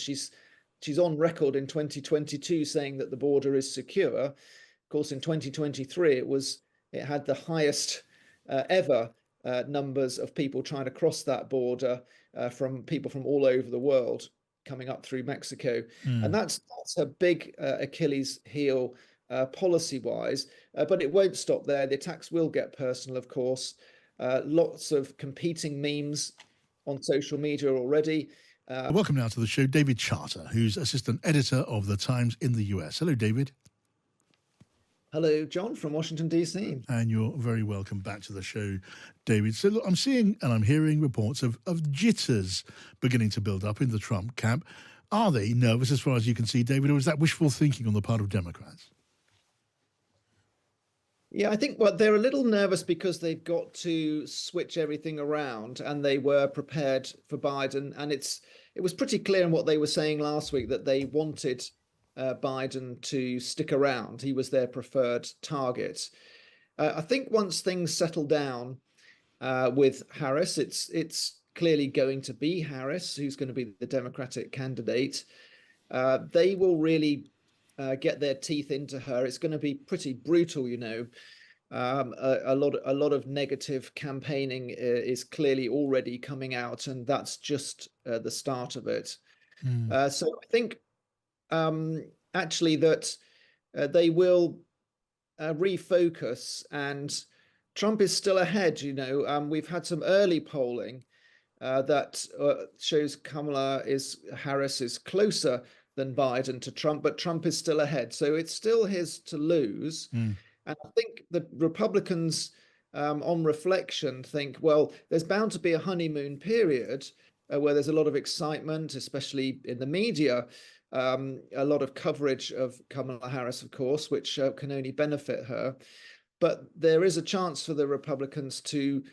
she's on record in 2022 saying that the border is secure. Of course, in 2023, it had the highest ever numbers of people trying to cross that border from people from all over the world coming up through Mexico. And that's a big Achilles heel policy-wise, but it won't stop there. The attacks will get personal, of course. Lots of competing memes on social media already. Welcome now to the show, David Charter, who's assistant editor of The Times in the US. Hello, David. Hello, John, from Washington, D.C. And you're very welcome back to the show, David. So look, I'm seeing and I'm hearing reports of jitters beginning to build up in the Trump camp. Are they nervous as far as you can see, David, or is that wishful thinking on the part of Democrats? Yeah, I think they're a little nervous because they've got to switch everything around, and they were prepared for Biden. And it was pretty clear in what they were saying last week that they wanted Biden to stick around. He was their preferred target. I think once things settle down with Harris, it's clearly going to be Harris who's going to be the Democratic candidate. They will really get their teeth into her. It's going to be pretty brutal, you know. A lot of negative campaigning is clearly already coming out, and that's just the start of it. So I think actually that they will refocus, and Trump is still ahead. You know, we've had some early polling that shows Kamala Harris is closer than Biden to Trump, but Trump is still ahead. So it's still his to lose. And I think the Republicans, on reflection, think, well, there's bound to be a honeymoon period where there's a lot of excitement, especially in the media, a lot of coverage of Kamala Harris, of course, which can only benefit her. But there is a chance for the Republicans to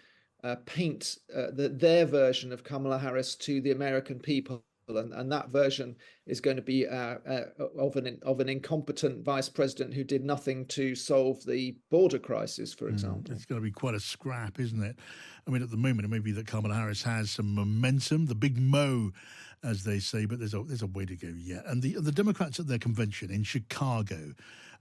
paint their version of Kamala Harris to the American people. And that version is going to be of an incompetent vice president who did nothing to solve the border crisis, for example. It's going to be quite a scrap, isn't it? I mean, at the moment, it may be that Kamala Harris has some momentum, the big mo, as they say, but there's a way to go yet. And the Democrats at their convention in Chicago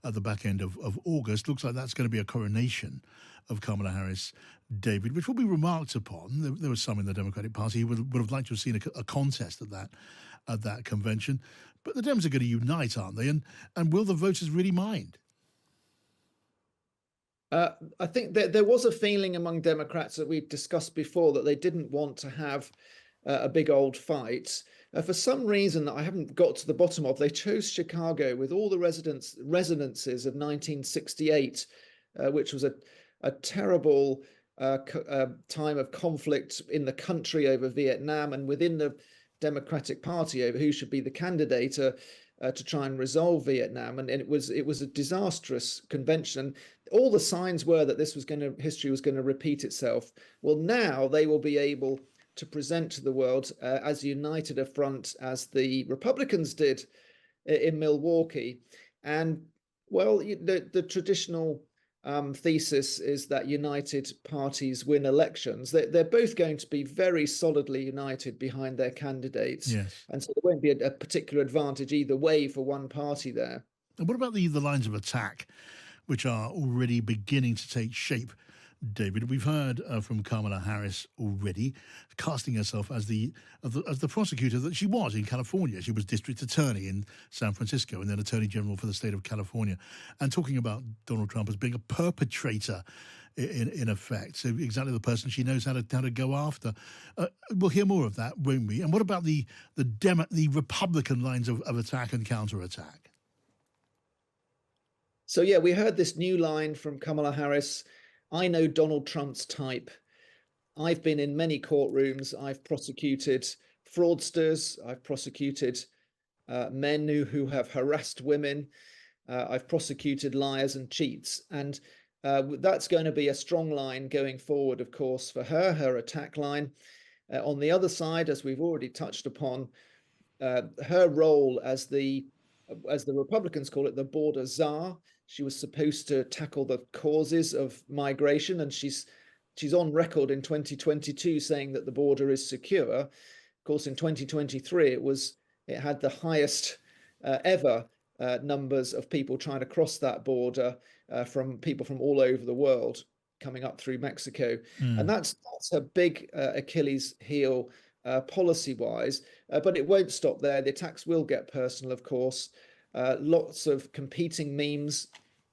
at the back end of August, looks like that's going to be a coronation of Kamala Harris, David, which will be remarked upon. There was some in the Democratic Party who would have liked to have seen a contest at that convention. But the Dems are going to unite, aren't they? And will the voters really mind? I think there was a feeling among Democrats that we've discussed before that they didn't want to have a big old fight. For some reason that I haven't got to the bottom of, they chose Chicago with all the residences of 1968, which was a terrible time of conflict in the country over Vietnam and within the Democratic Party over who should be the candidate to try and resolve Vietnam. And it was a disastrous convention. All the signs were that history was going to repeat itself. Well, now they will be able to present to the world as united a front as the Republicans did in Milwaukee. And well, the traditional thesis is that united parties win elections. They're both going to be very solidly united behind their candidates. Yes. And so there won't be a particular advantage either way for one party there. And what about the lines of attack, which are already beginning to take shape, David? We've heard from Kamala Harris already, casting herself as the prosecutor that she was in California. She was district attorney in San Francisco and then attorney general for the state of California, and talking about Donald Trump as being a perpetrator in effect. So exactly the person she knows how to go after. We'll hear more of that, won't we? And what about the Republican lines of attack and counterattack? So yeah, we heard this new line from Kamala Harris. I know Donald Trump's type. I've been in many courtrooms. I've prosecuted fraudsters. I've prosecuted men who have harassed women. I've prosecuted liars and cheats. And that's going to be a strong line going forward, of course, for her attack line. On the other side, as we've already touched upon, her role as the Republicans call it, the border czar. She was supposed to tackle the causes of migration, and she's on record in 2022 saying that the border is secure. Of course, in 2023, it was It had the highest ever numbers of people trying to cross that border from people from all over the world coming up through Mexico. And Mm. that's a big Achilles heel policy wise, but it won't stop there. The attacks will get personal, of course. Lots of competing memes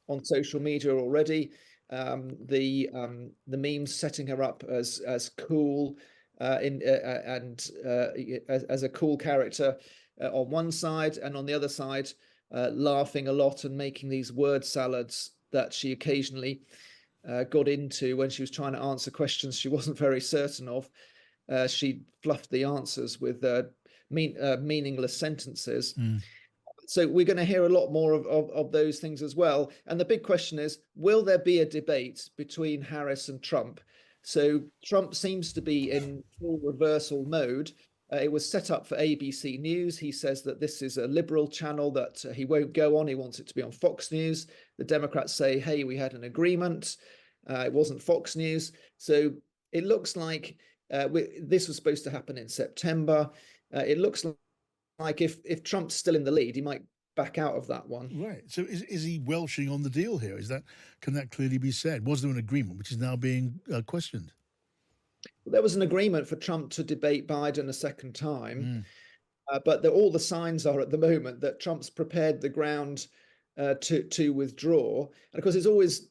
on social media already. The memes setting her up as cool in and as a cool character on one side, and on the other side, laughing a lot and making these word salads that she occasionally got into when she was trying to answer questions she wasn't very certain of. She fluffed the answers with meaningless sentences. Mm. So we're going to hear a lot more of those things as well. And the big question is, will there be a debate between Harris and Trump? So Trump seems to be in full reversal mode. It was set up for ABC News. He says that this is a liberal channel that he won't go on. He wants it to be on Fox News. The Democrats say, hey, we had an agreement. It wasn't Fox News. So it looks like this was supposed to happen in September. It looks like if Trump's still in the lead, he might back out of that one. Right. So is he welshing on the deal here? Can that clearly be said? Was there an agreement which is now being questioned? There was an agreement for Trump to debate Biden a second time, Mm. but all the signs are at the moment that Trump's prepared the ground to withdraw. And of course, it's always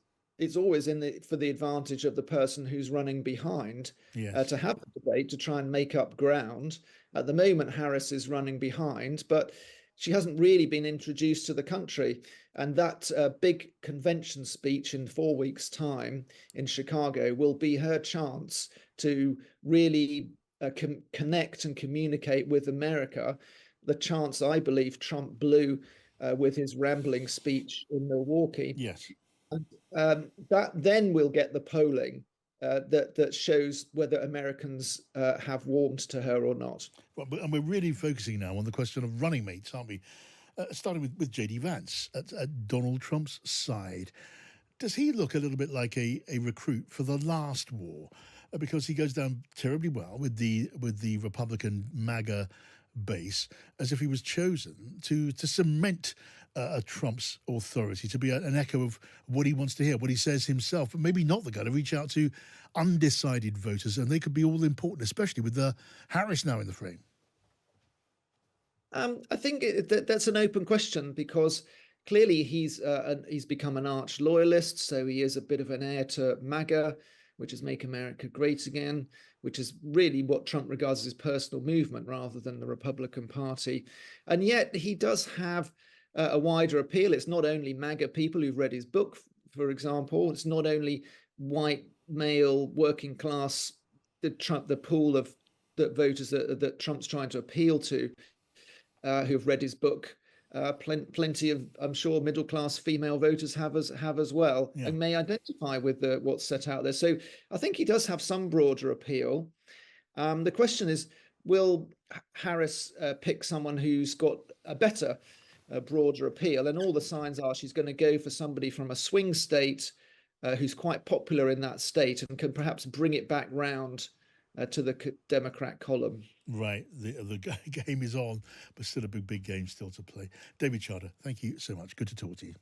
for the advantage of the person who's running behind Yes. to have the debate to try and make up ground. At the moment, Harris is running behind, but she hasn't really been introduced to the country. And that big convention speech in 4 weeks' time in Chicago will be her chance to really connect and communicate with America. The chance I believe Trump blew with his rambling speech in Milwaukee. Yes. And that then will get the polling that shows whether Americans have warmed to her or not. Well, and we're really focusing now on the question of running mates, aren't we? Starting with J.D. Vance at Donald Trump's side. Does he look a little bit like a recruit for the last war? Because he goes down terribly well with the Republican MAGA base, as if he was chosen to cement Trump's authority, to be an echo of what he wants to hear, what he says himself, but maybe not the guy to reach out to undecided voters, and they could be all important, especially with Harris now in the frame. I think that's an open question because clearly he's become an arch loyalist, so he is a bit of an heir to MAGA, which is Make America Great Again, which is really what Trump regards as his personal movement rather than the Republican Party. And yet he does have a wider appeal. It's not only MAGA people who've read his book, for example. It's not only white male working class, the pool of the voters that Trump's trying to appeal to, who have read his book. Plenty of, I'm sure, middle class female voters have as well, Yeah. and may identify with what's set out there. So I think he does have some broader appeal. The question is, will Harris pick someone who's got a better, broader appeal? And all the signs are she's going to go for somebody from a swing state who's quite popular in that state and can perhaps bring it back round to the Democrat column. Right. The game is on, but still a big game still to play. David Charter, thank you so much. Good to talk to you.